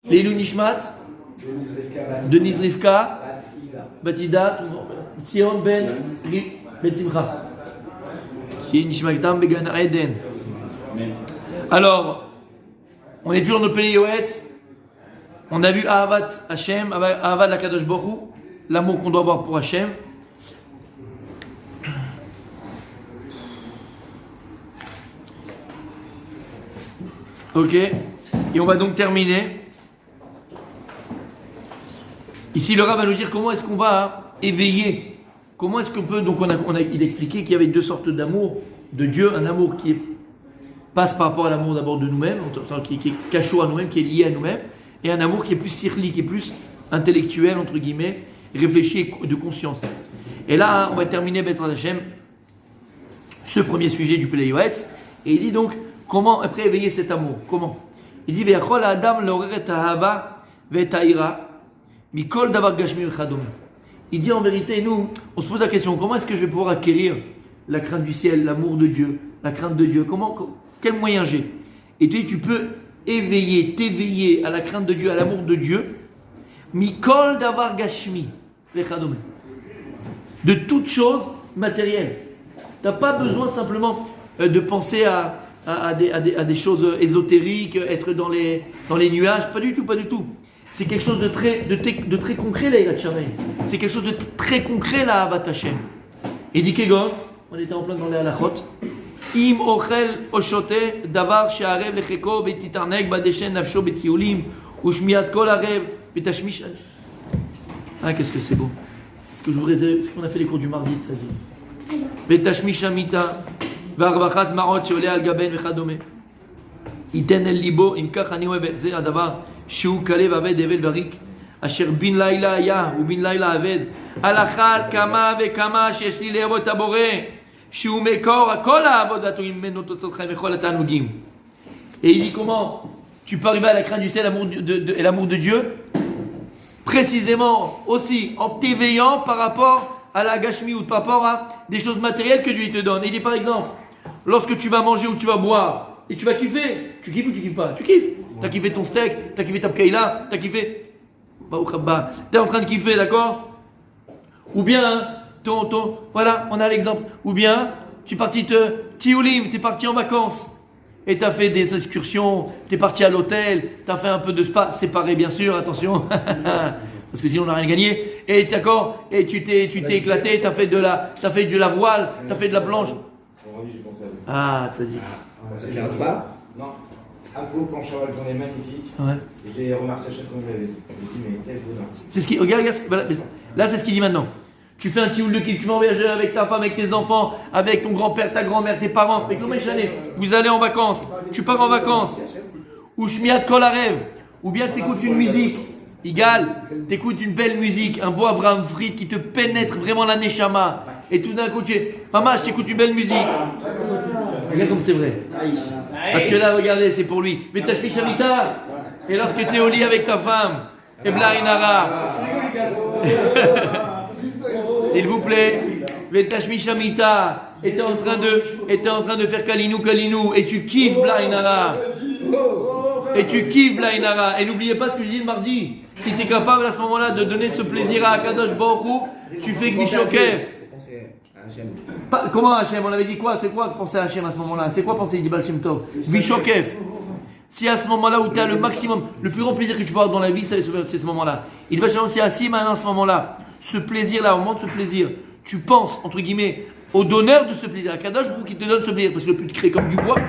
Leilou Nishmat, Denise Rivka, Batida, Tzion Ben Simcha. Nishmatam Began Eden. Alors, on est toujours dans le Pnei Yoetz. On a vu Ahavat Hashem, Ahavat la Kadosh Baruch Hu, l'amour qu'on doit avoir pour Hashem. Ok, et on va donc terminer. Ici, le Rav va nous dire comment est-ce qu'on va éveiller. Comment est-ce qu'on peut. Donc, il a expliqué qu'il y avait deux sortes d'amour de Dieu. Un amour qui passe par rapport à l'amour d'abord de nous-mêmes, qui est cachot à nous-mêmes, qui est lié à nous-mêmes. Et un amour qui est plus sirli, qui est plus intellectuel, entre guillemets, réfléchi et de conscience. Et là, on va terminer, Bezrat Hashem, ce premier sujet du Pnei Yoetz. Et il dit donc, comment après éveiller cet amour? Comment? Il dit, Ve'achol ha'adam l'orer et ha'ahava ve'et ha'ira. Il dit en vérité, nous, on se pose la question, comment est-ce que je vais pouvoir acquérir la crainte du ciel, l'amour de Dieu, la crainte de Dieu? Quel moyen j'ai? Et tu peux t'éveiller à la crainte de Dieu, à l'amour de Dieu, mikol davar gashmi, de toute chose matérielle. Tu n'as pas besoin simplement de penser à des choses ésotériques, être dans les nuages, pas du tout. C'est quelque chose de très concret, là, Yirat Shamayim. C'est quelque chose de très concret, là, Ahavat Hashem. Et dit Kegon, on était en plein dans les halachot. Im ochel oshote davar she'arev lecheko v'titarnek badeshen nafsho b'tiulim u'shmiat kol arev v'tashmish. Ah, qu'est-ce que c'est beau. C'est ce qu'on a fait les cours du mardi de sa vie. V'tashmish amita v'arbachat marot she'oleh al gaben v'chadome. Iten el libo im kach ani ohev ze adavar שהוא כלב עבד אבל וריק אשר בן לילה היה ובן לילה עבד על אחת כמה וכמה שיש לי לאהוב את הבורא שהוא מקור הכל העבודתו ממנו תוצאתכם וכל התענוגים. Et il dit comment tu peux arriver à la crainte du ciel et l'amour de Dieu précisément aussi en t'éveillant par rapport à la gashmi ou par rapport à des choses matérielles que Dieu te donne. Et il dit par exemple lorsque tu vas manger ou tu vas boire et tu vas kiffer. Tu kiffes ou tu kiffes pas? Tu kiffes. T'as kiffé ton steak, t'as kiffé ta pkaïla, t'as kiffé. T'es en train de kiffer, d'accord? Ou bien, voilà, on a l'exemple. Ou bien, tu es parti Tioulim, t'es parti en vacances. Et t'as fait des excursions, t'es parti à l'hôtel, t'as fait un peu de spa, séparé bien sûr, attention. Parce que sinon on n'a rien gagné. Et d'accord, et tu t'es éclaté, t'as fait de la voile, t'as fait de la planche. Ah, ça dit. C'est un spa? Non. Un couple en cheval, j'en ai magnifique. Ouais. Et j'ai remercié à chaque fois que je l'avais dit. Je me dis, mais quel bonheur. C'est ce qui. Regarde, là c'est ce qu'il dit maintenant. Tu fais un petit de kiff, tu vas voyager avec ta femme, avec tes enfants, avec ton grand-père, ta grand-mère, tes parents, avec l'homme chané. Vous allez en vacances. Tu pars en vacances. Ou shmiat kol arev. Ou bien t'écoutes une musique. Igal, t'écoutes une belle musique, un beau Avraham Frit qui te pénètre vraiment la neshama. Et tout d'un coup, maman, je t'écoute une belle musique. Regarde comme c'est vrai. Parce que là, regardez, c'est pour lui. Mais tashmi shamita. Et lorsque tu es au lit avec ta femme, et blainara. S'il vous plaît. Mais tashmi shamita. Et tu es en train de faire kalinou. Et tu kiffes blainara. Et n'oubliez pas ce que je dis le mardi. Si tu es capable à ce moment-là de donner ce plaisir à Akadosh Baruch Hu, tu fais Gvishokev. Comment Hachem? On avait dit quoi? C'est quoi penser à Hachem à ce moment-là? C'est quoi penser Dibal Shem Tov? Vishokev. Si à ce moment-là où tu as le maximum, le plus grand plaisir que tu peux avoir dans la vie, c'est ce moment-là. Il va chercher assis maintenant à ce moment-là. Ce plaisir-là, au moment de ce plaisir, tu penses, entre guillemets, au donneur de ce plaisir, à Kadosh Baruch Hu qui te donne ce plaisir, parce que le but te crée comme du bois,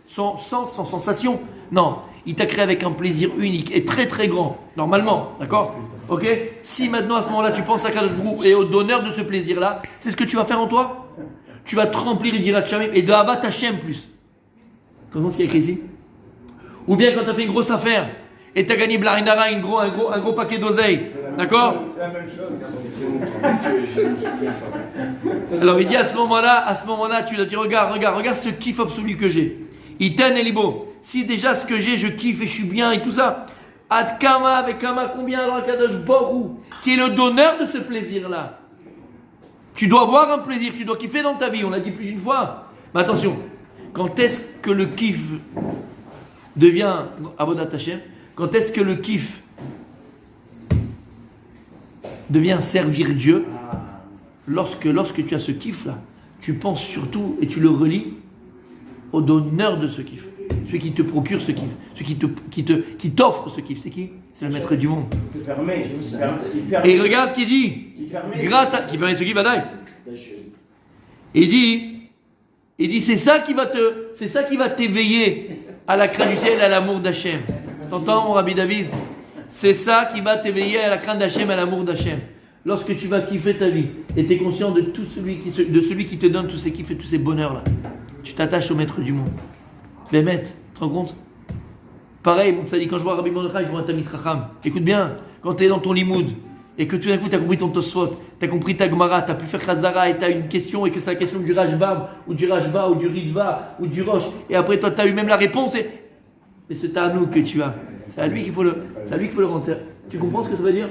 sans sens, sans sensation. Non, il t'a créé avec un plaisir unique et très très grand, normalement, d'accord? Ok? Si maintenant à ce moment-là tu penses à Kadosh Baruch Hu et au donneur de ce plaisir-là, c'est ce que tu vas faire en toi? Tu vas te remplir d'Yirat Shamayim et de Ahavat Hashem plus. Tu comprends ce qu'il y a écrit ici? Ou bien quand tu as fait une grosse affaire et tu as gagné Blarinara, un gros paquet d'oseille, d'accord? C'est la même chose. Alors il dit à ce moment-là, tu dois dire regarde ce kiff absolu que j'ai. Iten Elibo. Si déjà ce que j'ai, je kiffe et je suis bien et tout ça. Ad Kama, avec Kama, combien alors Kadosh Baruch Hu, qui est le donneur de ce plaisir-là. Tu dois avoir un plaisir, tu dois kiffer dans ta vie, on l'a dit plus d'une fois. Mais attention, quand est-ce que le kiff devient Avodat Hashem? Quand est-ce que le kiff devient servir Dieu? Lorsque tu as ce kiff-là, tu penses surtout et tu le relis au donneur de ce kiff. Celui qui te procure ce kiff, celui qui t'offre ce kiff, c'est qui? C'est le maître du monde. Il permet. Et regarde ce qu'il dit. Qui permet ce kiff, Vadaï. Il dit c'est ça qui va t'éveiller à la crainte du ciel et à l'amour d'Hachem. T'entends mon Rabbi David? C'est ça qui va t'éveiller à la crainte d'Hachem et à l'amour d'Hachem. Lorsque tu vas kiffer ta vie et tu es conscient de celui qui te donne tous ces kiffs et tous ces bonheurs là, tu t'attaches au maître du monde. Bémet, tu te rends compte? Pareil, ça dit quand je vois Rabbi Mordechai, je vois un Talmid Chacham. Écoute bien, quand tu es dans ton limoud et que tout d'un coup tu as compris ton Tosfot, tu as compris ta Gemara, tu as pu faire Chazara et tu as une question et que c'est la question du Rashbam ou du Rashba ou du Ritva ou du Rosh et après toi tu as eu même la réponse et c'est à nous que tu as. C'est à lui qu'il faut le rendre. Tu comprends ce que ça veut dire?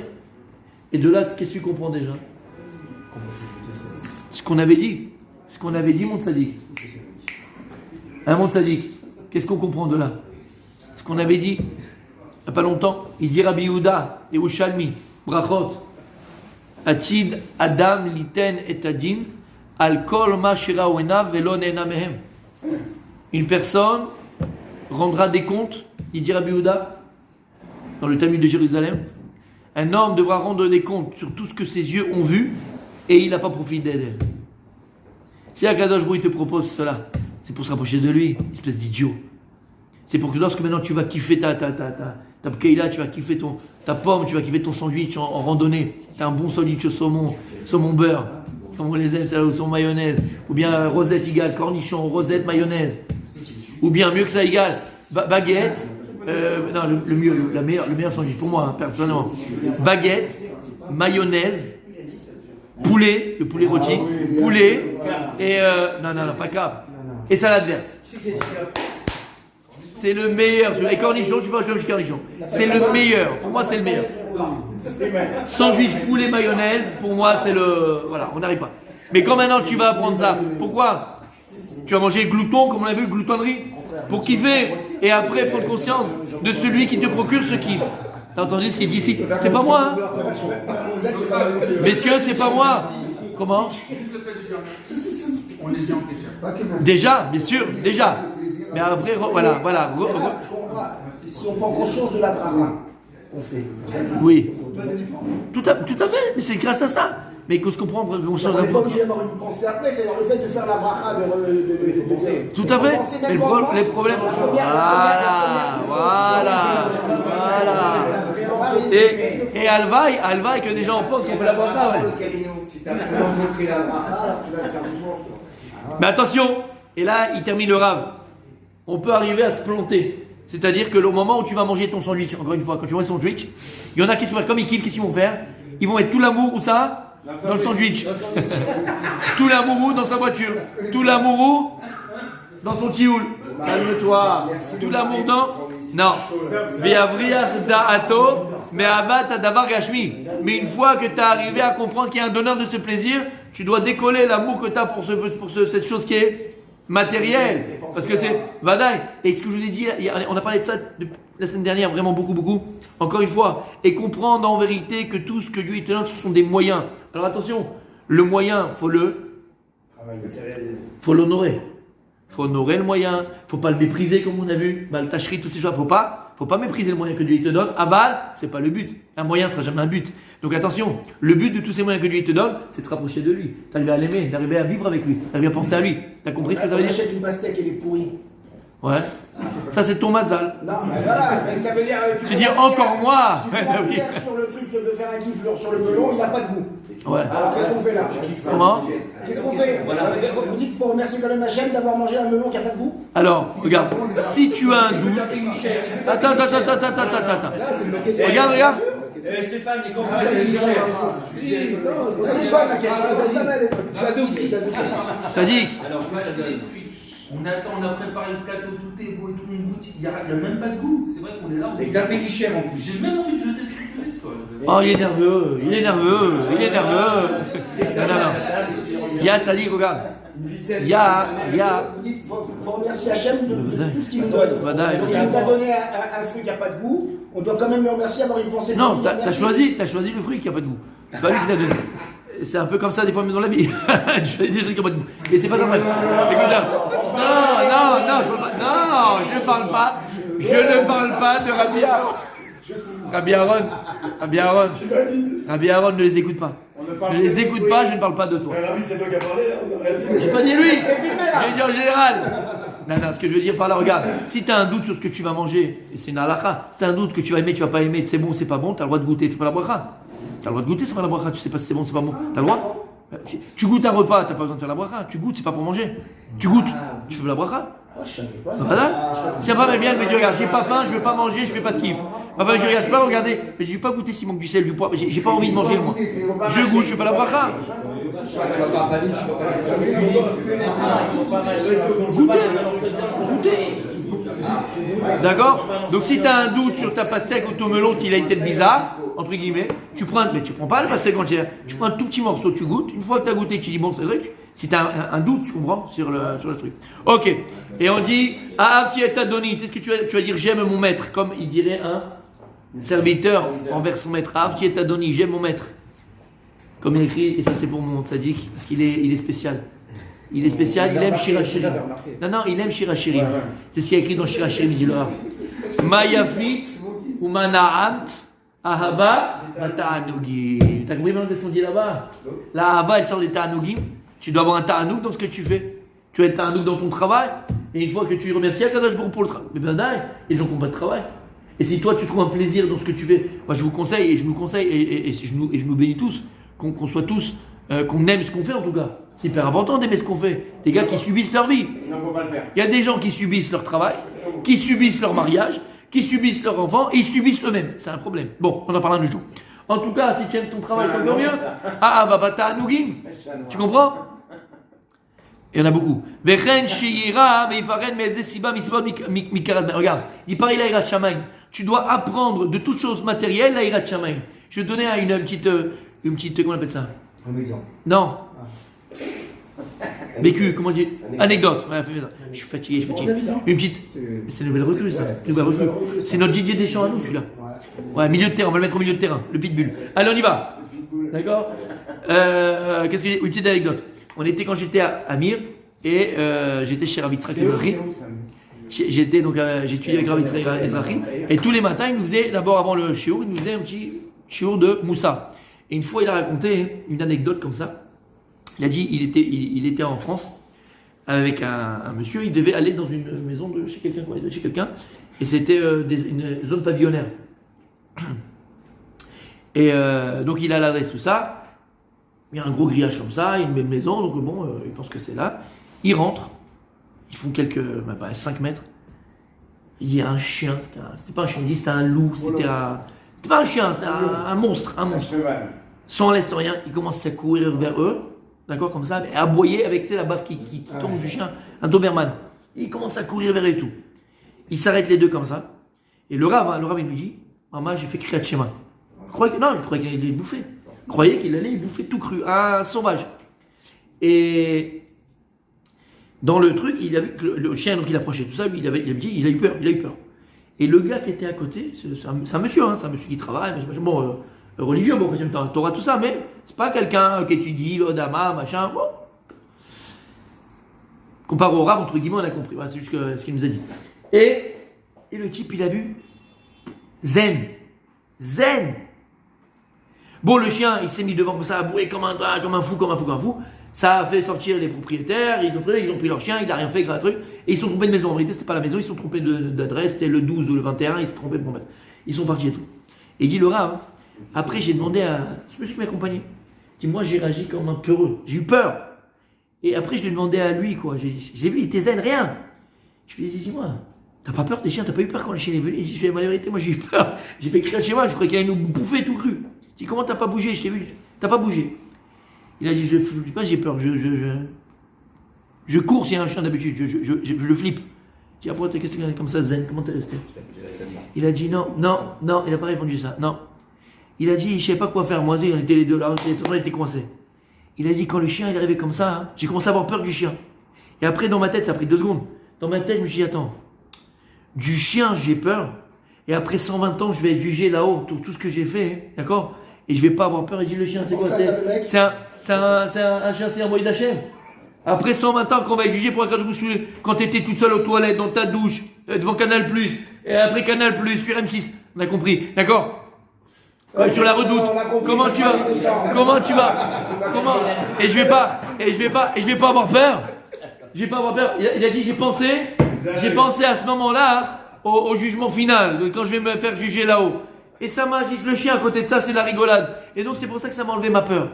Et de là, qu'est-ce que tu comprends déjà? Ce qu'on avait dit, mon tzaddik. Hein, mon tzaddik? Qu'est-ce qu'on comprend de là? Ce qu'on avait dit, il n'y a pas longtemps, il dit Rabbi Yehuda, Yerushalmi, Brachot, Atid Adam Liten et Adin, Al Kol Ma Shira Wenav Velo Neena Mehem. Une personne rendra des comptes, il dit Rabbi Yehuda, dans le Talmud de Jérusalem, un homme devra rendre des comptes sur tout ce que ses yeux ont vu et il n'a pas profité d'elle. Si Akadosh Baruch Hu te propose cela, c'est pour se rapprocher de lui, espèce d'idiot. C'est pour que lorsque maintenant tu vas kiffer ta pkeila, tu vas kiffer ta pomme, tu vas kiffer ton sandwich en randonnée, tu as un bon sandwich au saumon beurre, comme on les aime, ça, au saumon mayonnaise, ou bien rosette égale cornichon, rosette mayonnaise, ou bien mieux que ça égale baguette. Non, le meilleur sandwich pour moi, personnellement. Baguette, mayonnaise, poulet, le poulet rôti, poulet, et non, pas cap. Et salade verte. C'est le meilleur. Et cornichon, tu vois, je veux cornichon. C'est le meilleur. Pour moi, c'est le meilleur. Sandwich, poulet, mayonnaise, pour moi, c'est le. Voilà, on n'arrive pas. Mais quand maintenant tu vas apprendre ça, pourquoi? Tu vas manger glouton, comme on l'a vu, gloutonnerie, pour kiffer, et après prendre conscience de celui qui te procure ce kiff. T'as entendu ce qu'il dit ici? C'est pas moi, hein? Messieurs, c'est pas moi. Comment? Déjà, bien sûr, déjà. Mais après, voilà. Si on prend conscience de la bracha, on fait. Oui. Tout à fait, mais c'est grâce à ça. Mais qu'on se comprend, on n'est pas obligé d'avoir une pensée après, c'est dans le fait de faire la bracha de tout à fait. Mais les problèmes. Voilà. Et Alvaï, que des gens pensent qu'on fait la bracha, ouais. Si tu as vraiment compris la bracha, tu vas le faire dimanche. Mais attention, et là, il termine le rave. On peut arriver à se planter. C'est-à-dire que au moment où tu vas manger ton sandwich, encore une fois, quand tu vois son sandwich, il y en a qui se mettent comme ils kiffent, qu'est-ce qu'ils vont faire? Ils vont mettre tout l'amour, où ça? Dans le sandwich. Tout l'amour dans sa voiture. Tout l'amour dans son tioul. Calme-toi. Tout l'amour dans... Non. Ve'avriach da'ato, mais abat davar gashmi. Mais une fois que tu as arrivé à comprendre qu'il y a un donneur de ce plaisir, tu dois décoller l'amour que tu as pour cette chose qui est matérielle. Parce que c'est Vadaï. Et ce que je vous ai dit, on a parlé de ça la semaine dernière, vraiment beaucoup. Encore une fois. Et comprendre en vérité que tout ce que Dieu te donne, ce sont des moyens. Alors attention, le moyen, faut l'honorer. Faut honorer le moyen, faut pas le mépriser comme on a vu, le tachri, tous ces choses, faut pas mépriser le moyen que Dieu te donne. Aval, c'est pas le but. Un moyen sera jamais un but. Donc attention, le but de tous ces moyens que Dieu te donne, c'est de se rapprocher de lui, d'arriver à l'aimer, d'arriver à vivre avec lui, d'arriver à penser à lui. T'as compris ce que ça veut dire? Achète une pastèque, elle est pourrie. Ouais. Ça c'est ton mazal. Non, mais voilà, mais ça veut dire. Tu dis encore moi. Tu fais la prière sur le truc de faire un kiff sur le melon, il n'a pas de goût. Ouais. Alors qu'est-ce qu'on fait là? Comment? Qu'est-ce qu'on fait? Vous dites qu'il faut remercier quand même Hachem d'avoir mangé un melon qui n'a pas de goût? Alors, regarde, si tu as un doute. Attends. Regarde. Stéphane, il commence à être cher. C'est pas la question. Sadiq. Alors, que ça donne? On attend, on a préparé le plateau, tout est beau et tout, on goûte, il n'y a même pas de goût. C'est vrai qu'on est là. Et que t'as payé cher en plus. J'ai même envie de jeter le truc tout de suite, quoi. Oh, il est nerveux, il est nerveux, il est nerveux. Non, non, non. Yad, ça dit, regarde. Yad. Vous dites, faut remercier Hachem de tout ce qu'il nous donne. Vadaï. Donc, il nous a donné un fruit qui n'a pas de goût. On doit quand même le remercier, avoir une pensée. Non, pour lui t'as dire merci. choisi le fruit qui n'a pas de goût. C'est pas lui qui l'a donné. C'est un peu comme ça des fois même dans la vie. Je fais des choses qui n'ont pas de goût. Mais c'est pas ça. Écoute là. Non, je parle pas. Je ne parle pas de Rabbi Aaron. Rabbi Aaron ne les écoute pas. Ne les écoute pas, je ne parle pas de toi. Rabbi, c'est toi qui as parlé, on aurait dit. J'ai pas dit lui, j'ai dit en général. Non, ce que je veux dire par là, regarde, si tu as un doute sur ce que tu vas manger, et c'est une halakha, si tu as un doute que tu vas aimer, tu vas pas aimer, c'est bon, c'est pas bon, tu as le droit de goûter, fais pas la bracha. Tu as le droit de goûter, c'est pas la bracha, tu sais pas si c'est bon, c'est pas bon, tu as le droit. Si tu goûtes un repas, tu n'as pas besoin de faire la bracha, tu goûtes, c'est pas pour manger. Tu goûtes, tu fais la bracha. Voilà. Si un femme vient et me dit, regarde, j'ai pas faim, je veux pas manger, je fais pas de kiff. Ma femme me dit, regarde, je peux pas regarder, mais je vais pas goûter s'il manque du sel, du poivre, j'ai pas envie de manger moi. Je goûte, je fais pas la bracha. Tu vas pas avaler, tu vas pas Goûter. D'accord? Donc si tu as un doute sur ta pastèque au tomelon qu'il a une tête bizarre, entre guillemets, mais tu prends pas le pastèque entière, tu prends un tout petit morceau, tu goûtes, une fois que tu as goûté, tu dis bon c'est vrai, si tu as un doute, tu comprends, sur le truc. Ok, et on dit, Ahavti et Adoni, c'est ce que tu vas dire, j'aime mon maître, comme il dirait un serviteur envers son maître, Ahavti et Adoni, j'aime mon maître. Comme il écrit, et ça c'est pour mon tzaddik, parce qu'il est spécial. Il est spécial, il aime Shirachirim. Non, il aime Shirachirim. C'est ce qu'il y a écrit dans Shirachirim, il dit le Rav. Mayafit ou Mana'amt Ahava Ta'anugim. T'as compris maintenant ce qu'on dit là-bas? La Ahava, elle sort des Ta'anugim. Tu dois avoir un Ta'anoug dans ce que tu fais. Tu as un Ta'anoug dans ton travail. Et une fois que tu remercies Akadosh Baruch pour le travail, mais ben d'ailleurs, les gens qui n'ont pas de travail. Et si toi tu trouves un plaisir dans ce que tu fais, moi je vous conseille, et je nous conseille, et je nous bénis tous, qu'on soit tous, qu'on aime ce qu'on fait en tout cas. C'est hyper important d'aimer ce qu'on fait. Des gars qui subissent leur vie. Sinon, faut pas le faire. Il y a des gens qui subissent leur travail, qui subissent leur mariage, qui subissent leur enfant, et ils subissent eux-mêmes. C'est un problème. Bon, on en parle un jour. En tout cas, si tu aimes ton travail, c'est encore mieux. Tu comprends? Il y en a beaucoup. Regarde, il parle à Irat Shamayim. Tu dois apprendre de toutes choses matérielles à Irat Shamayim. Je vais te donner une petite, comment on appelle ça? Un exemple. Non. Vécu, comment on dit? Anecdote. Ouais, je suis fatigué. Une petite. C'est une nouvelle recrue, ça. Nouvelle recrue. C'est notre Didier Deschamps à nous, celui-là. Ouais, milieu de terrain, on va le mettre au milieu de terrain. Le pitbull. Allez, on y va. D'accord? Qu'est-ce que j'ai? Une petite anecdote. On était quand j'étais à Amir et j'étais chez Rav Yitzhak Ezrahi. J'ai étudié avec Rav Yitzhak Ezrahi. Et tous les matins, il nous faisait, d'abord avant le shiur, il nous faisait un petit shiur de Moussa. Et une fois, il a raconté une anecdote comme ça. Il a dit, il était en France avec un monsieur, il devait aller dans une maison de chez quelqu'un, et c'était une zone pavillonnaire. Et donc il a l'adresse, tout ça. Il y a un gros grillage comme ça, une belle maison, donc bon, il pense que c'est là. Ils rentrent, ils font 5 mètres. Il y a un chien, c'était pas un chien, c'était un loup, c'était pas un chien, c'était un monstre. Sans laisse rien, il commence à courir vers eux. D'accord, comme ça, et aboyer avec la baffe qui tombe du chien, un Doberman. Il commence à courir vers eux et tout. Ils s'arrêtent les deux comme ça. Et le Rav, il lui dit, maman, j'ai fait Kriyat Shema. Il croyait qu'il allait bouffer. Il croyait qu'il allait bouffer tout cru, un sauvage. Et dans le truc, il a vu que le chien, donc il approchait, tout ça, il a eu peur. Et le gars qui était à côté, c'est un monsieur, c'est un monsieur qui travaille, bon, religieux, bon, t'auras tout ça, mais c'est pas quelqu'un qui étudie, l'odama, machin, bon. Comparé au Rav, entre guillemets, on a compris, voilà, c'est juste ce qu'il nous a dit. Et le type, il a vu Zen. Bon, le chien, il s'est mis devant comme ça, à bouer comme un fou. Ça a fait sortir les propriétaires, ils ont pris leur chien, il n'a rien fait, grave truc. Et ils se sont trompés de maison. En vérité, c'était pas la maison, ils se sont trompés d'adresse, c'était le 12 ou le 21, ils se sont trompés de bon, ils sont partis et tout. Et il dit le Rav, après j'ai demandé à ce monsieur qui m'accompagnait, il dit moi j'ai réagi comme un peureux, j'ai eu peur. Et après je lui ai demandé à lui, quoi, j'ai vu, il était zen, rien. Je lui ai dit, dis-moi, t'as pas peur des chiens, t'as pas eu peur quand le chien est venu? Je lui ai dit, la vérité, moi j'ai eu peur, j'ai fait crier chez moi, je croyais qu'il allait nous bouffer tout cru. Je dis, comment t'as pas bougé? Je t'ai vu, t'as pas bougé. Il a dit, je sais pas, j'ai peur, Je cours s'il y a un chien d'habitude, je le flippe. Je dis, après, t'es qu'est-ce que comme ça, zen, comment t'es resté? Il a dit non, il n'a pas répondu ça, non. Il a dit, je ne savais pas quoi faire, moi, on était les deux là, on était coincés. Il a dit, quand le chien il est arrivé comme ça, hein, j'ai commencé à avoir peur du chien. Et après, dans ma tête, ça a pris 2 secondes. Dans ma tête, je me suis dit, attends, du chien, j'ai peur. Et après 120 ans, je vais être jugé là-haut, tout ce que j'ai fait, hein, d'accord? Et je ne vais pas avoir peur. Il dit, le chien, c'est quoi? C'est un chien, c'est un moyen d'Hachem. Après 120 ans, qu'on va être jugé pour quand tu étais toute seule aux toilettes, dans ta douche, devant Canal+, et après Canal+, sur M6, on a compris, d'accord? Sur la redoute. Comment tu vas? Comment? Et je vais pas avoir peur. Je vais pas avoir peur. Il a dit, j'ai pensé à ce moment-là, au jugement final, quand je vais me faire juger là-haut. Et ça m'a dit, le chien à côté de ça, c'est de la rigolade. Et donc c'est pour ça que ça m'a enlevé ma peur.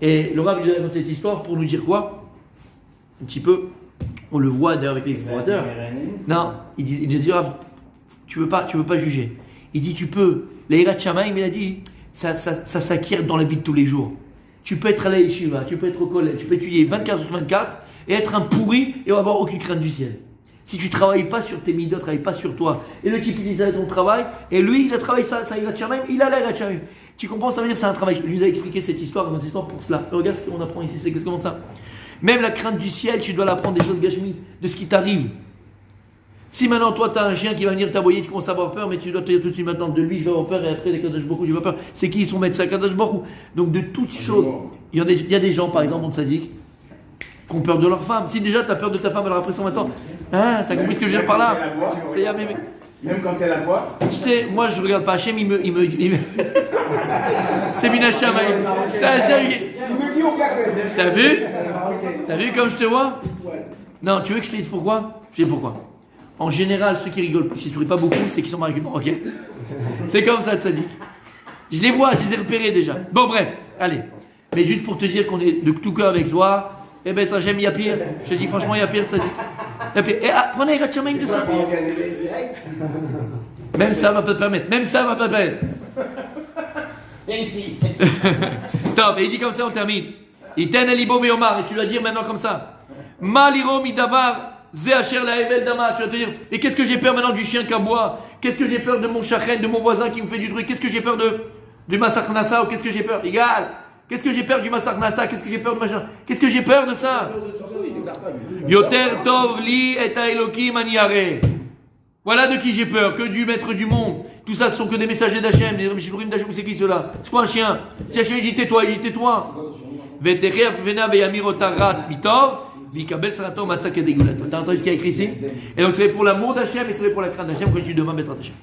Et le Rav nous raconte cette histoire pour nous dire quoi? Un petit peu, on le voit d'ailleurs avec les explorateurs. Non, il dit, Rav, tu veux pas juger. Il dit, tu peux. L'Eirat Shamaim, il a dit, ça s'acquiert dans la vie de tous les jours. Tu peux être à la yeshiva, tu peux être au collège, tu peux étudier 24 sur 24 et être un pourri et avoir aucune crainte du ciel. Si tu ne travailles pas sur tes midot, travaille pas sur toi. Et le type, il dit, ça ton travail, et lui, il a travaillé ça Eirat Shamaim, il a l'Eirat Shamaim. Tu comprends, ça veut dire que c'est un travail. Je lui ai expliqué cette histoire pour cela. Regarde ce qu'on apprend ici, c'est exactement ça. Même la crainte du ciel, tu dois l'apprendre des choses gashmi, de ce qui t'arrive. Si maintenant toi tu as un chien qui va venir t'aboyer, tu commences à avoir peur, mais tu dois te dire tout de suite maintenant de lui je vais avoir peur et après les Kadosh Baruch Hu, je vais avoir peur. C'est qui son médecin Kadosh Baruch Hu. Donc de toutes choses, il y a des gens par exemple, on sadique, qui ont peur de leur femme. Si déjà tu as peur de ta femme, alors après 120 ans, hein, t'as compris ce que je veux dire par là? Même quand elle a quoi? Tu sais, moi je regarde pas Hachem, il me... C'est Mina Shamaim. C'est Hachem. Il me dit, regardez. T'as vu comme je te vois? Non, tu veux que je te dise pourquoi? Je sais pourquoi. En général, ceux qui rigolent, qui ne sourient pas beaucoup, c'est qu'ils sont mariés marocains. C'est comme ça, Tzadik. Je les vois, je les ai repérés déjà. Bon, bref, allez. Mais juste pour te dire qu'on est de tout cœur avec toi, eh ben, ça, j'aime, il y a pire. Je te dis franchement, il y a pire, Tzadik. Il y a pire. Et prenez Eirat Shamaim de ça. Même ça va pas te permettre. Viens ici. Attends, mais il dit comme ça, on termine. Iten elibo meomar, et tu dois dire maintenant comme ça. Maliro midavar. Zé Hacher la Evel Dama, tu vas te dire, et qu'est-ce que j'ai peur maintenant du chien qui aboie? Qu'est-ce que j'ai peur de mon chachen, de mon voisin qui me fait du bruit? Qu'est-ce que j'ai peur du Massacre Nassa? Ou qu'est-ce que j'ai peur? Égal. Qu'est-ce que j'ai peur du Massacre Nassa? Qu'est-ce que j'ai peur de machin? Qu'est-ce que j'ai peur de ça? Yoter Tov Li et Elokim Aniare. Voilà de qui j'ai peur, que du maître du monde. Tout ça, ce sont que des messagers d'Hachem, des Rishurim d'Hachem. C'est qui cela? C'est quoi un chien? Si Hachem dit tais-toi, il dit tais-toi. Veteref Vena Beyamir Otarat Mitov. T'as entendu ce qu'il y a écrit ici? Et donc c'est pour l'amour d'Hachem et c'est pour la crainte d'Hachem quand je dis demain Bezrat Hachem.